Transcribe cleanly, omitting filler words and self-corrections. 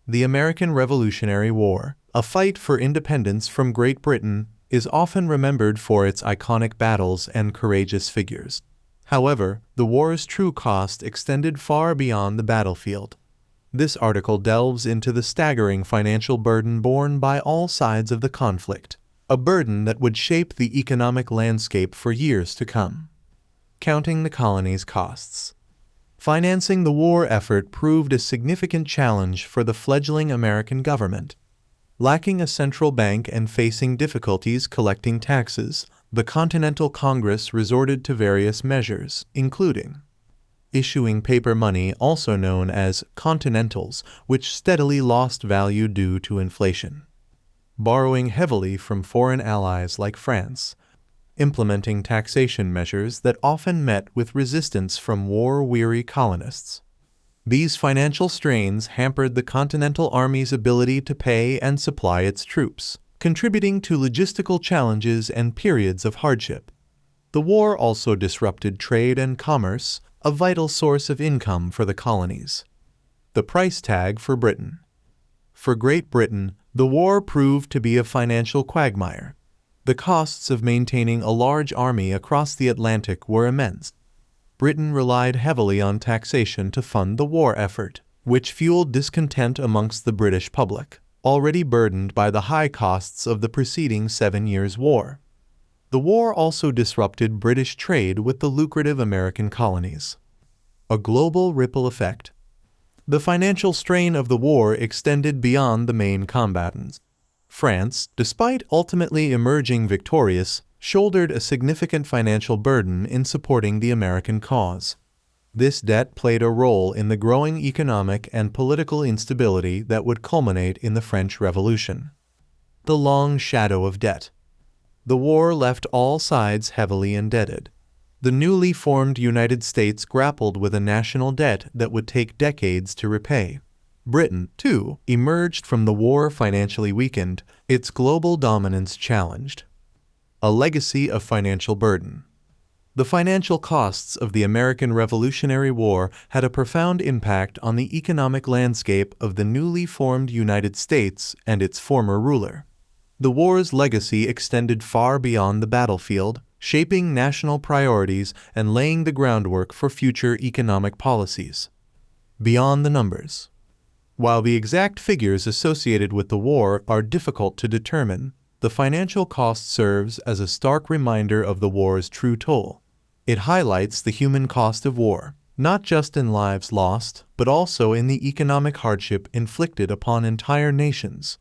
The American Revolutionary War, a fight for independence from Great Britain, is often remembered for its iconic battles and courageous figures. However, the war's true cost extended far beyond the battlefield. This article delves into the staggering financial burden borne by all sides of the conflict, a burden that would shape the economic landscape for years to come. Counting the colony's costs. Financing the war effort proved a significant challenge for the fledgling American government. Lacking a central bank and facing difficulties collecting taxes, the Continental Congress resorted to various measures, including issuing paper money, also known as continentals, which steadily lost value due to inflation, borrowing heavily from foreign allies like France, implementing taxation measures that often met with resistance from war-weary colonists. These financial strains hampered the Continental Army's ability to pay and supply its troops, contributing to logistical challenges and periods of hardship. The war also disrupted trade and commerce, a vital source of income for the colonies. The price tag for Britain. For Great Britain, the war proved to be a financial quagmire. The costs of maintaining a large army across the Atlantic were immense. Britain relied heavily on taxation to fund the war effort, which fueled discontent amongst the British public, already burdened by the high costs of the preceding 7 Years' War. The war also disrupted British trade with the lucrative American colonies. A global ripple effect. The financial strain of the war extended beyond the main combatants. France, despite ultimately emerging victorious, shouldered a significant financial burden in supporting the American cause. This debt played a role in the growing economic and political instability that would culminate in the French Revolution. The long shadow of debt. The war left all sides heavily indebted. The newly formed United States grappled with a national debt that would take decades to repay. Britain, too, emerged from the war financially weakened, its global dominance challenged. A legacy of financial burden. The financial costs of the American Revolutionary War had a profound impact on the economic landscape of the newly formed United States and its former ruler. The war's legacy extended far beyond the battlefield, shaping national priorities and laying the groundwork for future economic policies. Beyond the numbers. While the exact figures associated with the war are difficult to determine, the financial cost serves as a stark reminder of the war's true toll. It highlights the human cost of war, not just in lives lost, but also in the economic hardship inflicted upon entire nations.